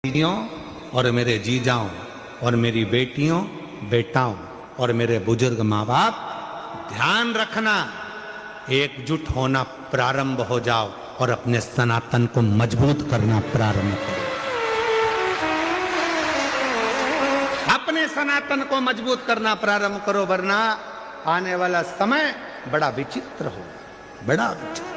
जीजों और मेरे जीजाओं और मेरी बेटियों बेटाओं और मेरे बुजुर्ग माँ बाप, ध्यान रखना, एकजुट होना प्रारंभ हो जाओ और अपने सनातन को मजबूत करना प्रारंभ करो। अपने सनातन को मजबूत करना प्रारंभ करो, वरना आने वाला समय बड़ा विचित्र हो, बड़ा विचित्र।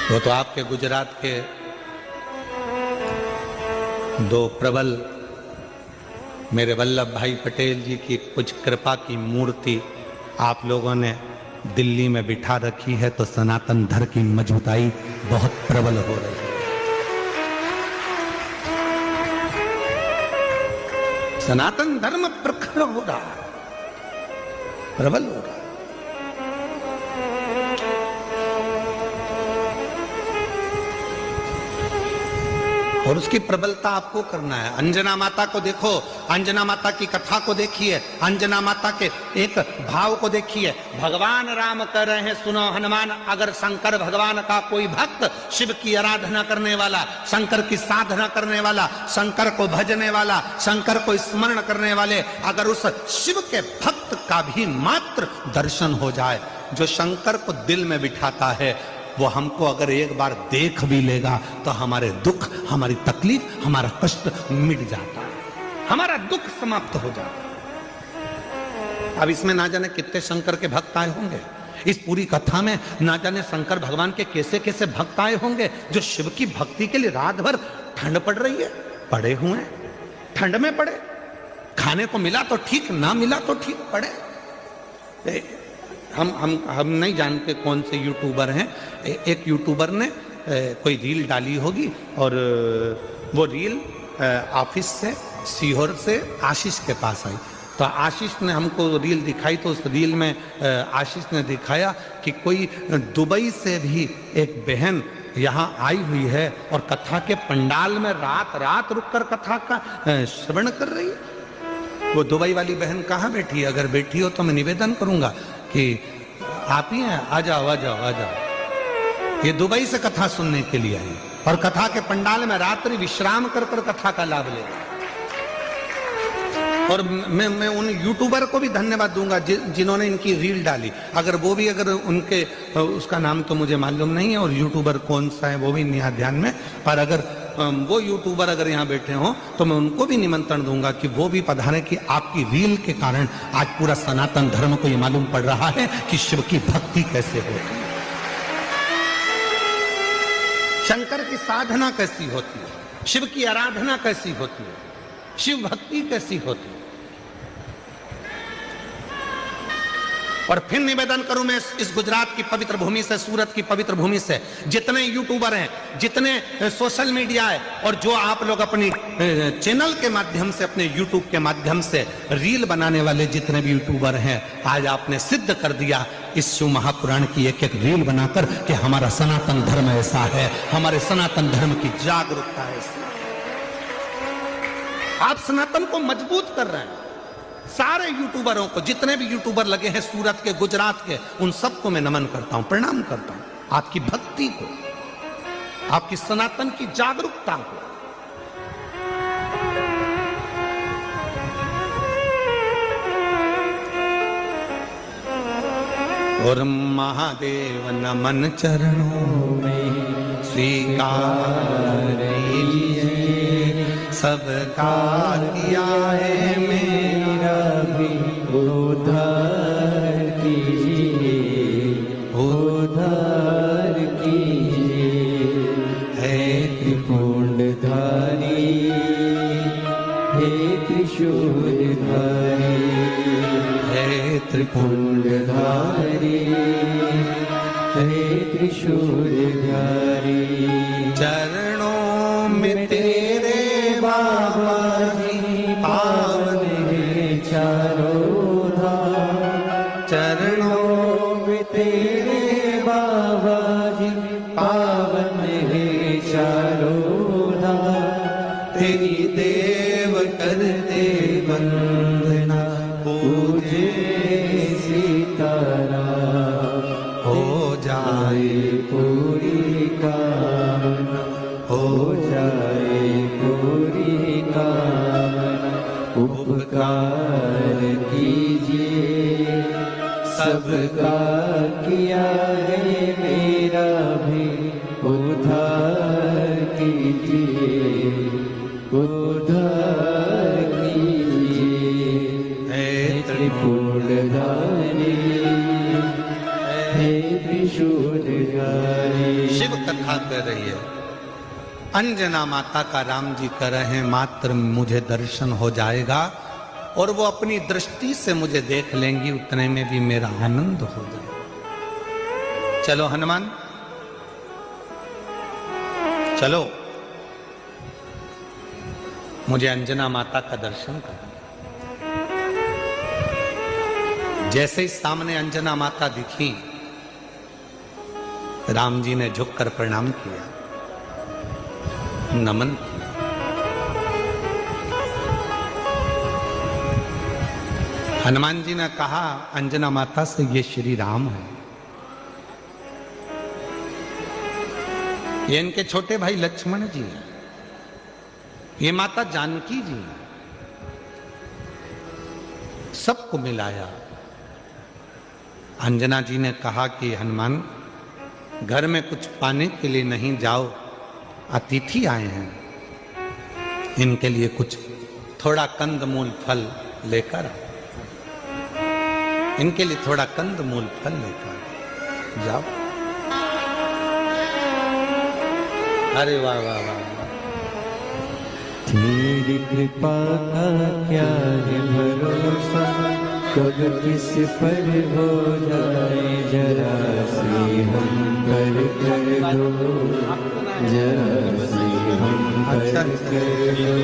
वो तो आपके गुजरात के दो प्रबल मेरे वल्लभ भाई पटेल जी की कुछ कृपा की मूर्ति आप लोगों ने दिल्ली में बिठा रखी है, तो सनातन धर्म की मजबूताई बहुत प्रबल हो रही है। सनातन धर्म प्रखर हो रहा है, प्रबल हो रहा है। और उसकी प्रबलता आपको करना है। अंजना माता को देखो, अंजना माता की कथा को देखिए, अंजना माता के एक भाव को देखिए। भगवान राम कह रहे हैं, सुनो हनुमान, अगर शंकर भगवान का कोई भक्त, शिव की आराधना करने वाला, शंकर की साधना करने वाला, शंकर को भजने वाला, शंकर को स्मरण करने वाले, अगर उस शिव के भक्त का भी मात्र दर्शन हो जाए, जो शंकर को दिल में बिठाता है, वो हमको अगर एक बार देख भी लेगा तो हमारे दुख, हमारी तकलीफ, हमारा कष्ट मिट जाता है, हमारा दुख समाप्त हो जाता है। अब इसमें ना जाने कितने शंकर के भक्त आए होंगे, इस पूरी कथा में ना जाने शंकर भगवान के कैसे कैसे भक्त आए होंगे, जो शिव की भक्ति के लिए रात भर, ठंड पड़ रही है, पड़े हुए हैं, ठंड में पड़े, खाने को मिला तो ठीक, ना मिला तो ठीक, पड़े। हम नहीं जानते कौन से यूट्यूबर हैं, एक यूट्यूबर ने कोई रील डाली होगी और वो रील ऑफिस से, सीहोर से आशीष के पास आई, तो आशीष ने हमको रील दिखाई, तो उस रील में आशीष ने दिखाया कि कोई दुबई से भी एक बहन यहाँ आई हुई है और कथा के पंडाल में रात रात रुककर कथा का श्रवण कर रही है। वो दुबई वाली बहन कहाँ बैठी है? अगर बैठी हो तो मैं निवेदन करूंगा कि आप ही हैं, आ जाओ आ जाओ आ जाओ। ये दुबई से कथा सुनने के लिए आई और कथा के पंडाल में रात्रि विश्राम कर कर कथा का लाभ लेगा। और मैं उन यूट्यूबर को भी धन्यवाद दूंगा जिन्होंने इनकी रील डाली। अगर वो भी, अगर उनके, उसका नाम तो मुझे मालूम नहीं है और यूट्यूबर कौन सा है वो भी नहीं ध्यान में, पर अगर वो यूट्यूबर अगर यहाँ बैठे हों तो मैं उनको भी निमंत्रण दूंगा कि वो भी पधारें, कि आपकी रील के कारण आज पूरा सनातन धर्म को ये मालूम पड़ रहा है कि शिव की भक्ति कैसे होती है, शंकर की साधना कैसी होती है, शिव की आराधना कैसी होती है, शिव भक्ति कैसी होती है। और फिर निवेदन करूं मैं इस गुजरात की पवित्र भूमि से, सूरत की पवित्र भूमि से, जितने यूट्यूबर हैं, जितने सोशल मीडिया है और जो आप लोग अपनी चैनल के माध्यम से, अपने यूट्यूब के माध्यम से रील बनाने वाले जितने भी यूट्यूबर हैं, आज आपने सिद्ध कर दिया इस शिव महापुराण की एक एक रील बनाकर कि हमारा सनातन धर्म ऐसा है, हमारे सनातन धर्म की जागरूकता है। आप सनातन को मजबूत कर रहे हैं। सारे यूट्यूबरों को, जितने भी यूट्यूबर लगे हैं सूरत के, गुजरात के, उन सबको मैं नमन करता हूं, प्रणाम करता हूं, आपकी भक्ति को, आपकी सनातन की जागरूकता को। और महादेव नमन चरणों में स्वीकार लीजिए, सबका किया है मेरा भी उद्धार कीजिए, उद्धार कीजिए। हे त्रिपुंडधारी, हे त्रिशूलधारी, हे त्रिपुंडधारी, हे त्रिशूलधारी, चरणों में तेरे बाबा जी पावन है चारों धाम, चरणों में तेरे बाबा जी पावन है चारों धाम, तेरी दे देव करते वंदना, पूजे सीताराम। हो जाए पूरी कामना, हो जाए पूरी कामना। उपकार कीजिए सबका किया है, मेरा भी उद्धार कीजिए, उद्धार कीजिए। हे त्रिपुरधारी, हे त्रिशूलधारी। शिव कथा कर रही है, अंजना माता का राम जी कर रहे हैं, मात्र मुझे दर्शन हो जाएगा और वो अपनी दृष्टि से मुझे देख लेंगी, उतने में भी मेरा आनंद हो जाएगा। चलो हनुमान चलो, मुझे अंजना माता का दर्शन कर। जैसे ही सामने अंजना माता दिखी, राम जी ने झुककर प्रणाम किया, नमन किया। हनुमान जी ने कहा अंजना माता से, ये श्री राम है, ये इनके छोटे भाई लक्ष्मण जी हैं, ये माता जानकी जी हैं। सबको मिलाया। अंजना जी ने कहा कि हनुमान, घर में कुछ पाने के लिए नहीं, जाओ, अतिथि आए हैं, इनके लिए कुछ थोड़ा कंदमूल फल लेकर आओ, इनके लिए थोड़ा कंदमूल फल लेकर जाओ। अरे वाह वाह वाह, तेरी कृपा का क्या है भरोसा, कब किस पर हो जाए जरा सी हम पर कर दो, जरा सी हम पर कर दो।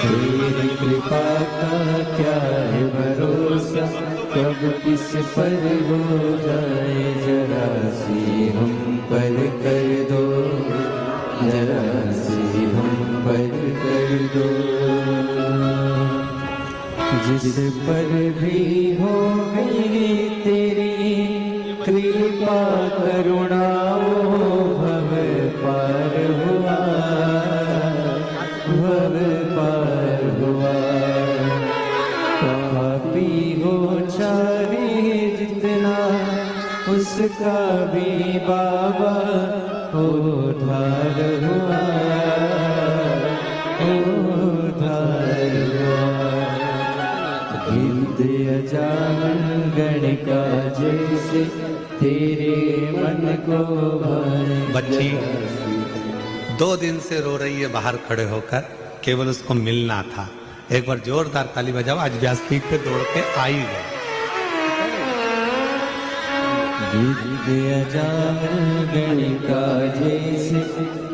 तेरी कृपा का क्या है भरोसा, कब किस पर हो जाए जरा सी हम पर कर दो, जरा सी हम पर कर दो। जिस पर भी हो गई तेरी कृपा करुणा, वो भव पार हुआ, भव पार हुआ। पापी हो चाहे जितना, उसका भी बाबा उद्धार हुआ, उद्धार हुआ। गिनते अजान गणिका जैसे तेरे मन को भाए। बच्ची 2 दिन से रो रही है बाहर खड़े होकर, केवल उसको मिलना था। एक बार जोरदार ताली बजाओ, आज व्यासपीठ पे दौड़ के आई है। गिनते अजान गणिका जैसे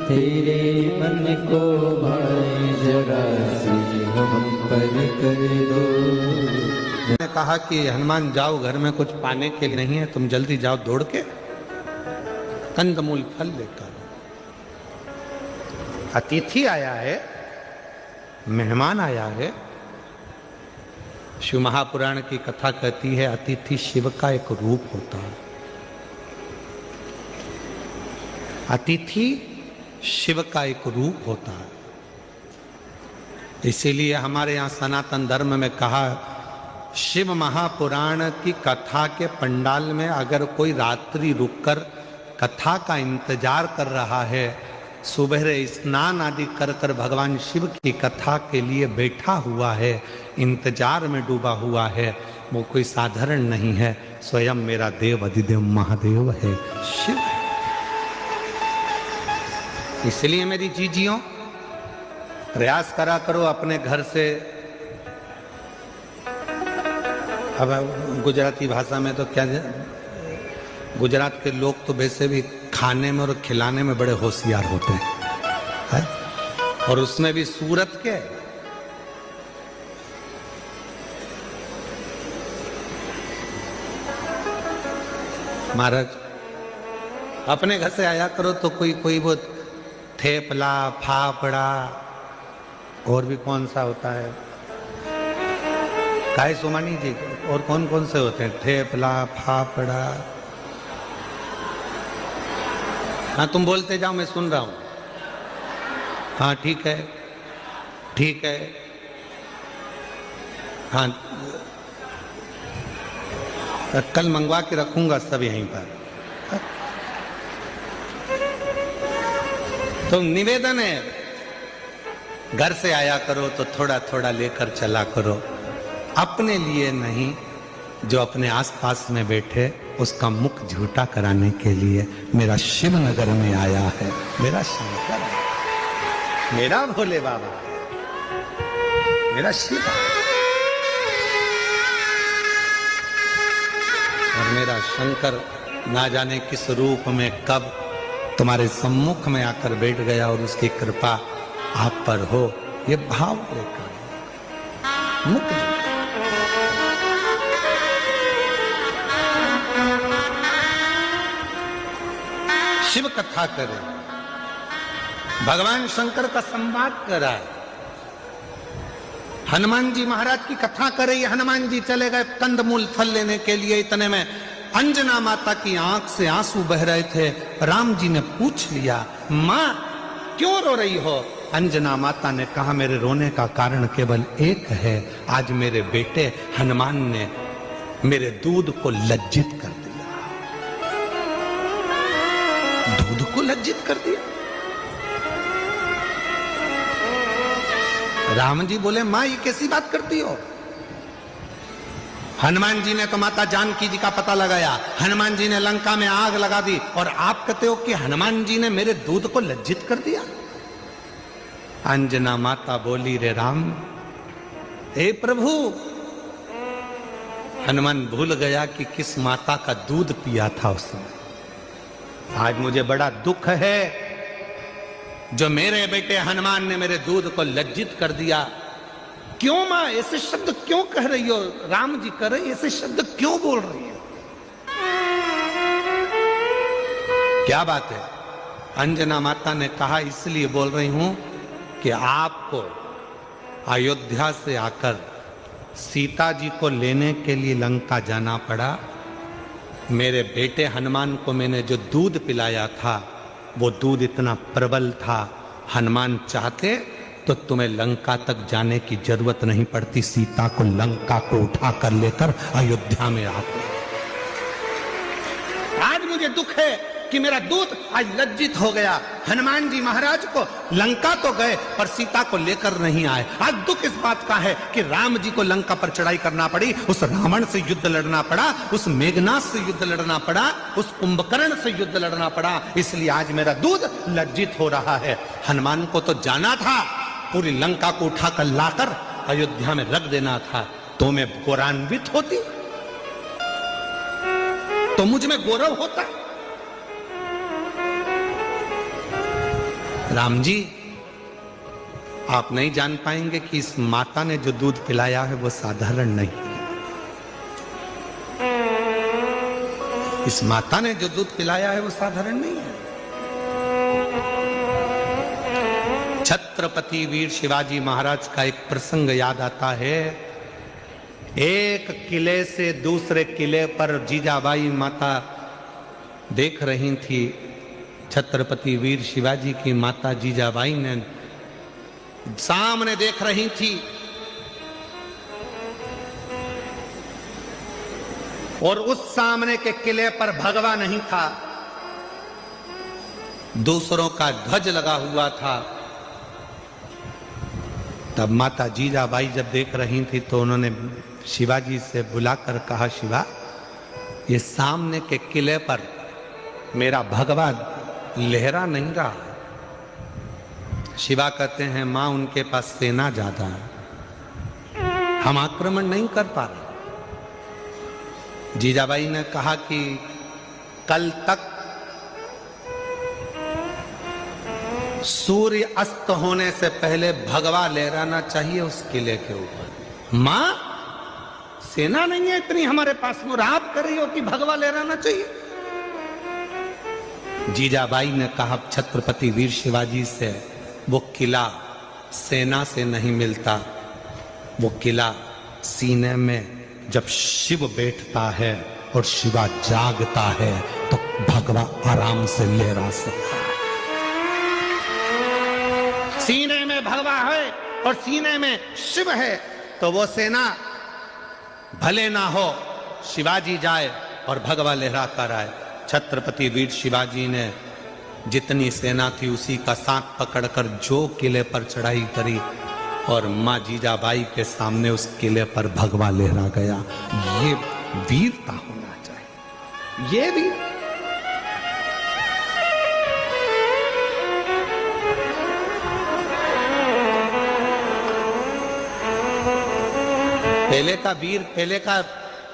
तेरे मन को भाए, जरा सी हम पर कर दो। मैंने कहा कि हनुमान जाओ, घर में कुछ पाने के लिए नहीं है, तुम जल्दी जाओ दौड़ के कंदमूल फल लेकर। अतिथि आया है, मेहमान आया है। शिव महापुराण की कथा कहती है, अतिथि शिव का एक रूप होता है। अतिथि शिव का एक रूप होता है। इसीलिए हमारे यहाँ सनातन धर्म में कहा, शिव महापुराण की कथा के पंडाल में अगर कोई रात्रि रुककर कथा का इंतजार कर रहा है, सुबह स्नान आदि कर कर भगवान शिव की कथा के लिए बैठा हुआ है, इंतजार में डूबा हुआ है, वो कोई साधारण नहीं है, स्वयं मेरा देव अधिदेव महादेव है, शिव है। इसलिए मेरी जीजियों, प्रयास करा करो अपने घर से। अब गुजराती भाषा में तो क्या, गुजरात के लोग तो वैसे भी खाने में और खिलाने में बड़े होशियार होते हैं, है? और उसमें भी सूरत के। महाराज अपने घर से आया करो तो कोई वो थेपला फाफड़ा और भी कौन सा होता है? काय सोमानी जी, और कौन कौन से होते हैं? थेपला, फाफड़ा। हाँ तुम बोलते जाओ, मैं सुन रहा हूं। हाँ ठीक है, ठीक है। हाँ कल मंगवा के रखूंगा सब यहीं पर। तो निवेदन है, घर से आया करो तो थोड़ा थोड़ा लेकर चला करो, अपने लिए नहीं, जो अपने आसपास में बैठे उसका मुख झूठा कराने के लिए। मेरा शिवनगर में आया है मेरा शंकर, मेरा भोले बाबा, मेरा शिव और मेरा शंकर ना जाने किस रूप में कब तुम्हारे सम्मुख में आकर बैठ गया और उसकी कृपा आप पर हो। ये भाव लेकर मुक्त शिव कथा करे, भगवान शंकर का संवाद कराए, हनुमान जी महाराज की कथा करे। ये हनुमान जी चले गए कंदमूल फल लेने के लिए, इतने में अंजना माता की आंख से आंसू बह रहे थे। राम जी ने पूछ लिया, मां क्यों रो रही हो? अंजना माता ने कहा, मेरे रोने का कारण केवल एक है, आज मेरे बेटे हनुमान ने मेरे दूध को लज्जित कर दिया। दूध को लज्जित कर दिया? राम जी बोले, मां ये कैसी बात करती हो? हनुमान जी ने तो माता जानकी जी का पता लगाया, हनुमान जी ने लंका में आग लगा दी, और आप कहते हो कि हनुमान जी ने मेरे दूध को लज्जित कर दिया? अंजना माता बोली, रे राम, हे प्रभु, हनुमान भूल गया कि किस माता का दूध पिया था उसने। आज मुझे बड़ा दुख है जो मेरे बेटे हनुमान ने मेरे दूध को लज्जित कर दिया। क्यों मां ऐसे शब्द क्यों कह रही हो? राम जी कह रहे, ऐसे शब्द क्यों बोल रही हो? क्या बात है? अंजना माता ने कहा, इसलिए बोल रही हूं कि आपको अयोध्या से आकर सीता जी को लेने के लिए लंका जाना पड़ा। मेरे बेटे हनुमान को मैंने जो दूध पिलाया था वो दूध इतना प्रबल था, हनुमान चाहते तो तुम्हें लंका तक जाने की जरूरत नहीं पड़ती, सीता को लंका को उठाकर लेकर अयोध्या में आते। आज मुझे दुख है कि मेरा दूत आज लज्जित हो गया। हनुमान जी महाराज को लंका तो गए पर सीता को लेकर नहीं आए। आज दुख इस बात का है कि राम जी को लंका पर चढ़ाई करना पड़ी, उस रावण से युद्ध लड़ना पड़ा, उस मेघनाथ से युद्ध लड़ना पड़ा, उस कुंभकर्ण से युद्ध लड़ना पड़ा, इसलिए आज मेरा दूध लज्जित हो रहा है। हनुमान को तो जाना था, पूरी लंका को उठाकर लाकर अयोध्या में रख देना था, तो मैं गौरवान्वित होती, तो मुझ में गौरव होता। राम जी, आप नहीं जान पाएंगे कि इस माता ने जो दूध पिलाया है वो साधारण नहीं है। इस माता ने जो दूध पिलाया है वो साधारण नहीं है। छत्रपति वीर शिवाजी महाराज का एक प्रसंग याद आता है। एक किले से दूसरे किले पर जीजाबाई माता देख रही थी। छत्रपति वीर शिवाजी की माता जीजाबाई ने सामने देख रही थी और उस सामने के किले पर भगवा नहीं था, दूसरों का ध्वज लगा हुआ था। तब माता जीजाबाई जब देख रही थी तो उन्होंने शिवाजी से बुलाकर कहा, शिवा, ये सामने के किले पर मेरा भगवा लहरा नहीं रहा। शिवा कहते हैं, मां उनके पास सेना ज्यादा है, हम आक्रमण नहीं कर पा रहे। जीजाबाई ने कहा कि कल तक सूर्य अस्त होने से पहले भगवा लहराना चाहिए उस किले के ऊपर। मां, सेना नहीं है इतनी हमारे पास, और आप कर रही हो कि भगवा लहराना चाहिए। जीजाबाई ने कहा छत्रपति वीर शिवाजी से वो किला सेना से नहीं मिलता, वो किला सीने में जब शिव बैठता है और शिवा जागता है तो भगवा आराम से लहरा सकता है। सीने में भगवा है और सीने में शिव है तो वो सेना भले ना हो, शिवाजी जाए और भगवा लहरा कर आए। छत्रपति वीर शिवाजी ने जितनी सेना थी उसी का साथ पकड़कर जो किले पर चढ़ाई करी और माँ जीजाबाई के सामने उस किले पर भगवा लहरा गया। ये वीरता होना चाहिए, ये भी। पहले का वीर, पहले का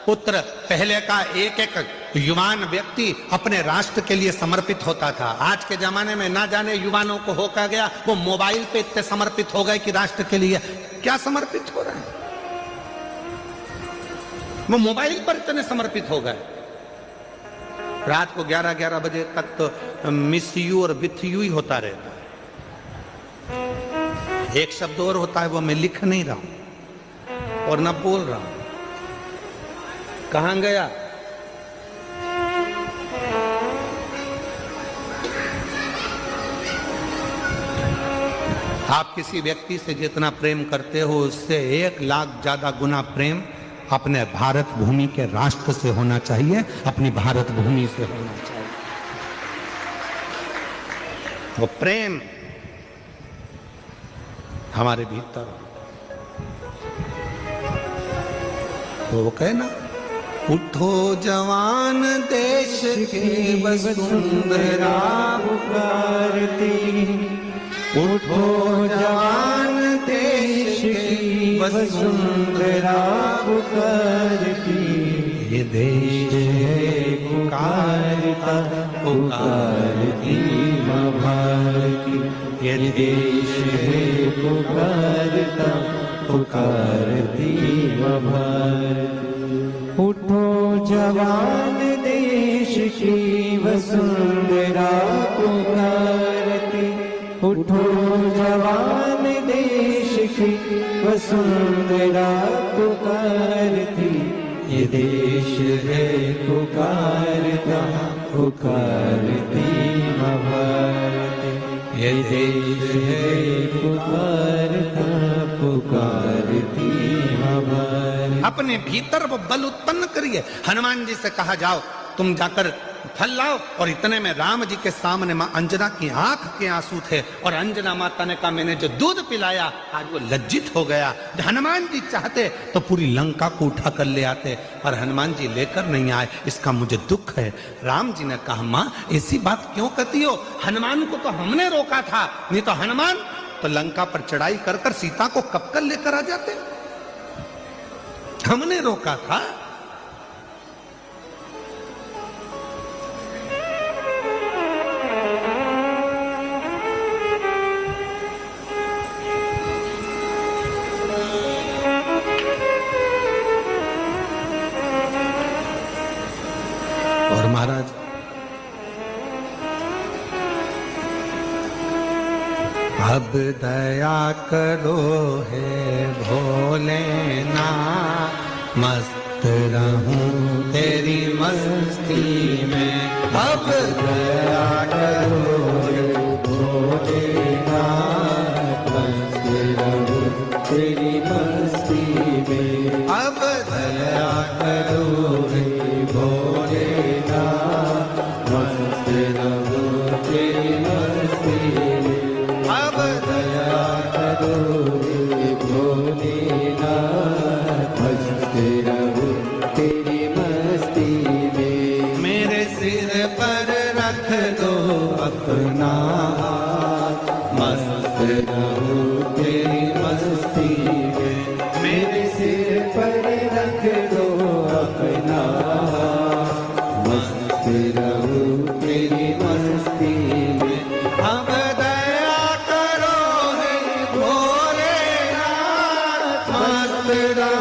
पुत्र, पहले का एक एक युवान व्यक्ति अपने राष्ट्र के लिए समर्पित होता था। आज के जमाने में ना जाने युवानों को हो क्या गया, वो मोबाइल पे इतने समर्पित हो गए कि राष्ट्र के लिए क्या समर्पित हो रहे हैं, वो मोबाइल पर इतने समर्पित हो गए। रात को 11-11 बजे तक तो मिस यू और विथ यू ही होता रहता है। एक शब्द और होता है, वो मैं लिख नहीं रहा हूं और ना बोल रहा हूं। कहां गया? आप किसी व्यक्ति से जितना प्रेम करते हो उससे 1 लाख ज्यादा गुना प्रेम अपने भारत भूमि के राष्ट्र से होना चाहिए, अपनी भारत भूमि से होना चाहिए। वो प्रेम हमारे भीतर, तो वो कहे ना, उठो जवान देश की वसुंधरा पुकारती, उठो जवान देश की वसुंधरा पुकारती, ये देश है पुकारता पुकारती माँ भारती, ये देश है पुकारता पुकारती माँ भारती। उठो जवान देश की वसुंधरा पुकारती, उठो जवान देश की वसुंधरा पुकारती, ये देश है पुकारता पुकारती माँ भारती, ये देश है पुकारता पुकारती माँ भारती। अपने भीतर वो बल उत्पन्न करिए। हनुमान जी से कहा जाओ तुम जाकर फल लाओ, और इतने में राम जी के सामने मां अंजना की आंख के आंसू थे और अंजना माता ने कहा मैंने जो दूध पिलाया, आज वो लज्जित हो गया। हनुमान जी चाहते तो पूरी लंका को उठा कर ले आते, पर हनुमान जी लेकर नहीं आए, इसका मुझे दुख है। राम जी ने कहा मां ऐसी बात क्यों कहती हो, हनुमान को तो हमने रोका था, नहीं तो हनुमान तो लंका पर चढ़ाई कर कर सीता को कब कर लेकर आ जाते, हमने रोका था। और महाराज अब दया करो है भोलेनाथ, मस्त रहूं तेरी मस्ती में, अब दया करो है भोलेनाथ, मस्त रहूं तेरी मस्ती में, अब दया करो है भोलेनाथ, मस्त रहूं तेरी मस्ती में, अब दया करो हे भोलेनाथ, मस्त रहूं तेरी मस्ती में, मेरे सिर पर रख दो अपना हाथ, मस्त रहूं तेरी मस्ती में, मेरे सिर पर रख दो अपना हाथ, मस्त रहूं तेरी मस्ती में, अब दया करो हे भोलेनाथ, मस्त रहूं